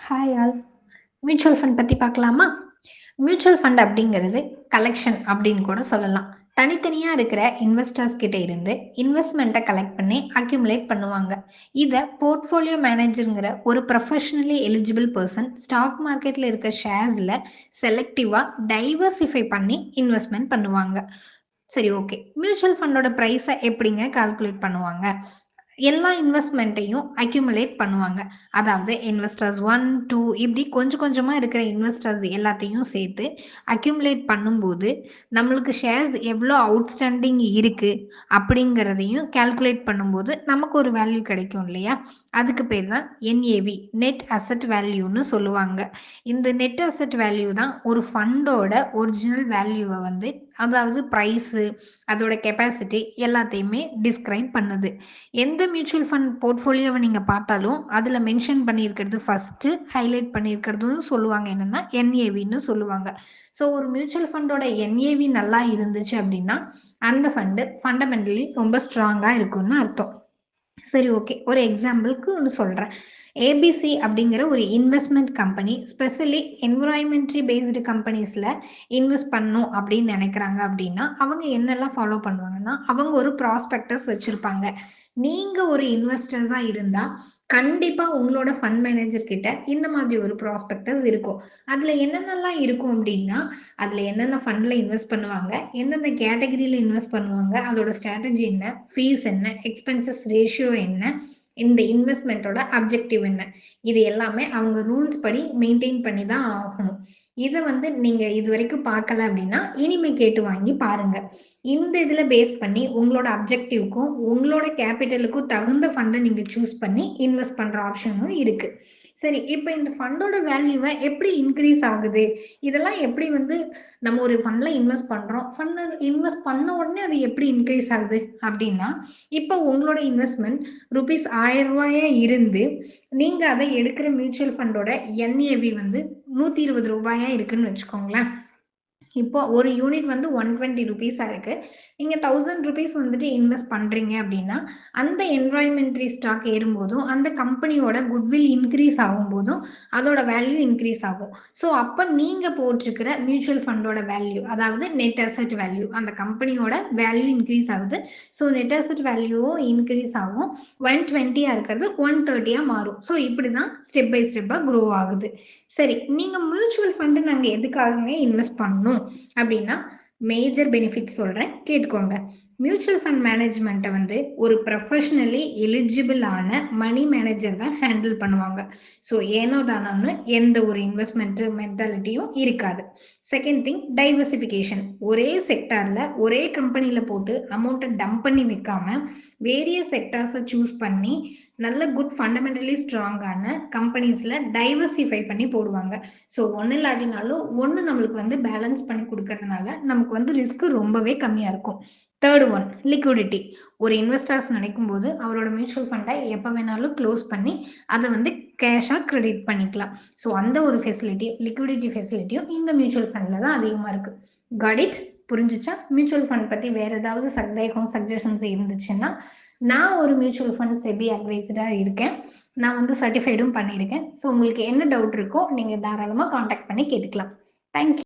Hi all. Mutual fund பத்தி பார்க்கலாமா? Mutual fund அப்படிங்கிறது கலெக்ஷன் அப்படின்னு கூட சொல்லலாம். தனித்தனியா இருக்கிற இன்வெஸ்டர்ஸ் கிட்ட இருந்து இன்வெஸ்ட்மெண்ட்டை கலெக்ட் பண்ணி அக்யூமுலேட் பண்ணுவாங்க. இத போர்ட்ஃபோலியோ மேனேஜர்ங்கிற ஒரு ப்ரொஃபஷனலி எலிஜிபிள் பர்சன் ஸ்டாக் மார்க்கெட்ல இருக்க ஷேர்ஸ்ல செலக்டிவா டைவர்சிஃபை பண்ணி இன்வெஸ்ட்மெண்ட் பண்ணுவாங்க. சரி, ஓகே. மியூச்சுவல் ஃபண்டோட பிரைஸை எப்படிங்க கால்குலேட் பண்ணுவாங்க? எல்லா இன்வெஸ்ட்மெண்ட்டையும் அக்யூமுலேட் பண்ணுவாங்க. அதாவது இன்வெஸ்டர்ஸ் 1, 2 இப்படி கொஞ்சம் கொஞ்சமா இருக்கிற இன்வெஸ்டர்ஸ் எல்லாத்தையும் சேர்த்து அக்யூமுலேட் பண்ணும்போது, நம்மளுக்கு ஷேர்ஸ் எவ்வளோ அவுட்ஸ்டாண்டிங் இருக்கு அப்படிங்கிறதையும் கால்குலேட் பண்ணும்போது, நமக்கு ஒரு வேல்யூ கிடைக்கும் இல்லையா? அதுக்கு பேர் தான் என்ஏவி, நெட் அசெட் வேல்யூன்னு சொல்லுவாங்க. இந்த நெட் அசெட் வேல்யூ தான் ஒரு ஃபண்டோட ஒரிஜினல் வேல்யூவை வந்து, அதாவது பிரைஸு, அதோட கெப்பாசிட்டி எல்லாத்தையுமே டிஸ்கிரைப் பண்ணுது. எந்த மியூச்சுவல் ஃபண்ட் போர்ட்ஃபோலியோவை நீங்க பார்த்தாலும், அதுல மென்ஷன் பண்ணியிருக்கிறது ஃபர்ஸ்ட்டு ஹைலைட் பண்ணியிருக்கிறதும் சொல்லுவாங்க என்னன்னா, என்ஏவின்னு சொல்லுவாங்க. ஸோ ஒரு மியூச்சுவல் ஃபண்டோட என்ஏவி நல்லா இருந்துச்சு அப்படின்னா, அந்த ஃபண்டு ஃபண்டமெண்டலி ரொம்ப ஸ்ட்ராங்கா இருக்கும்னு அர்த்தம். சரி, ஓகே. ஒரு எக்ஸாம்பிளுக்கு ஒண்ணு சொல்றேன். ஏபிசி அப்படிங்கிற ஒரு investment company specially environmentally based கம்பெனிஸ்ல இன்வெஸ்ட் பண்ணணும் அப்படின்னு நினைக்கிறாங்க அப்படின்னா, அவங்க என்னெல்லாம் ஃபாலோ பண்ணுவாங்கன்னா, அவங்க ஒரு ப்ராஸ்பெக்டஸ் வச்சிருப்பாங்க. நீங்க ஒரு இன்வெஸ்டர்ஸா இருந்தா, கண்டிப்பா உங்களோட ஃபண்ட் மேனேஜர் கிட்ட இந்த மாதிரி ஒரு ப்ராஸ்பெக்டஸ் இருக்கும். அதுல என்னென்னலாம் இருக்கும் அப்படின்னா, அதுல என்னென்ன ஃபண்ட்ல இன்வெஸ்ட் பண்ணுவாங்க, எந்தெந்த கேட்டகரியில இன்வெஸ்ட் பண்ணுவாங்க, அதோட ஸ்ட்ராட்டஜி என்ன, ஃபீஸ் என்ன, எக்ஸ்பென்சஸ் ரேஷியோ என்ன, இந்த இன்வெஸ்ட்மெண்ட்டோட அப்ஜெக்டிவ் என்ன, இது எல்லாமே அவங்க ரூல்ஸ் படி மெயின்டெயின் பண்ணி தான் ஆகணும். இத வந்து நீங்க இதுவரைக்கும் பார்க்கல அப்படின்னா, இனிமே கேட்டு வாங்கி பாருங்க. இந்த இதுல பேஸ் பண்ணி உங்களோட அப்ஜெக்டிவ்க்கும், உங்களோட கேபிட்டலுக்கும் தகுந்த ஃபண்ட நீங்க சூஸ் பண்ணி இன்வெஸ்ட் பண்ற ஆப்ஷனும் இருக்கு. சரி, இப்ப இந்த ஃபண்டோட வேல்யூவ எப்படி இன்கிரீஸ் ஆகுது? இதெல்லாம் எப்படி வந்து நம்ம ஒரு ஃபண்ட்ல இன்வெஸ்ட் பண்றோம். ஃபண்ட்ல இன்வெஸ்ட் பண்ண உடனே அது எப்படி இன்கிரீஸ் ஆகுது? அப்படின்னா, இப்ப உங்களோட இன்வெஸ்ட்மென்ட் ரூபீஸ் ரூ. 1000 இருந்து, நீங்க அத எடுக்கிற மியூச்சுவல் ஃபண்டோட என்ஏவி வந்து ரூ. 120 இருக்குன்னு வச்சுக்கோங்களேன். இப்போ ஒரு யூனிட் வந்து ₹120 இருக்கு. நீங்க ₹1000 வந்துட்டு இன்வெஸ்ட் பண்றீங்க அப்படின்னா, அந்த என்வைரன்மென்டரி ஸ்டாக் ஏறும்போதும், அந்த கம்பெனியோட குட்வில் இன்கிரீஸ் ஆகும்போதும், அதோட வேல்யூ இன்கிரீஸ் ஆகும். ஸோ அப்ப நீங்க போட்டிருக்கிற மியூச்சுவல் ஃபண்டோட வேல்யூ, அதாவது நெட் அசெட் வேல்யூ, அந்த கம்பெனியோட வேல்யூ இன்கிரீஸ் ஆகுது. ஸோ நெட் அசெட் வேல்யூவும் இன்கிரீஸ் ஆகும். 120 இருக்கிறது 130 மாறும். ஸோ இப்படிதான் ஸ்டெப் பை ஸ்டெப்பா க்ரோ ஆகுது. சரி, நீங்க மியூச்சுவல் ஃபண்ட் நாங்க எதுக்காகங்க இன்வெஸ்ட் பண்ணணும் அப்படின்னா, மேஜர் பெனிஃபிட் சொல்றேன், கேட்டுக்கோங்க. மியூச்சுவல் ஃபண்ட் மேனேஜ்மெண்ட்டை வந்து ஒரு ப்ரொஃபஷனலி எலிஜிபிள் ஆன மணி மேனேஜர் தான் ஹேண்டில் பண்ணுவாங்க. ஸோ ஏனோ தானோன்னு எந்த ஒரு இன்வெஸ்ட்மெண்ட் மென்டாலிட்டியும் இருக்காது. Second thing, diversification. ஒரே செக்டார்ல ஒரே கம்பெனில போட்டு அமௌண்ட்டை டம்ப் பண்ணி வைக்காம, வேரியஸ் செக்டார்ஸை சூஸ் பண்ணி நல்ல குட் ஃபண்டமெண்டலி ஸ்ட்ராங்கான கம்பெனிஸ்ல டைவர்சிஃபை பண்ணி போடுவாங்க. ஸோ ஒன்னு இல்லாட்டினாலும் ஒன்னு நம்மளுக்கு வந்து பேலன்ஸ் பண்ணி கொடுக்கறதுனால நமக்கு வந்து ரிஸ்க் ரொம்பவே கம்மியா இருக்கும். Third one, liquidity. ஒரு இன்வெஸ்டர்ஸ் நினைக்கும் போது அவரோட மியூச்சுவல் ஃபண்டை எப்ப வேணாலும் க்ளோஸ் பண்ணி அதை வந்து கேஷா கிரெடிட் பண்ணிக்கலாம். ஸோ அந்த ஒரு ஃபெசிலிட்டி, லிக்விடிட்டி ஃபெசிலிட்டியும் இந்த மியூச்சுவல் ஃபண்ட்ல தான் அதிகமா இருக்கு. Got it? புரிஞ்சுச்சா? மியூச்சுவல் ஃபண்ட் பத்தி வேற ஏதாவது சந்தேகம், சஜஷன்ஸ் இருந்துச்சுன்னா, நான் ஒரு மியூச்சுவல் ஃபண்ட் செபி அட்வைசரா இருக்கேன். நான் வந்து சர்டிஃபைடும் பண்ணியிருக்கேன். ஸோ உங்களுக்கு என்ன டவுட் இருக்கோ நீங்க தாராளமா காண்டாக்ட் பண்ணி கேட்டுக்கலாம். தேங்க்யூ.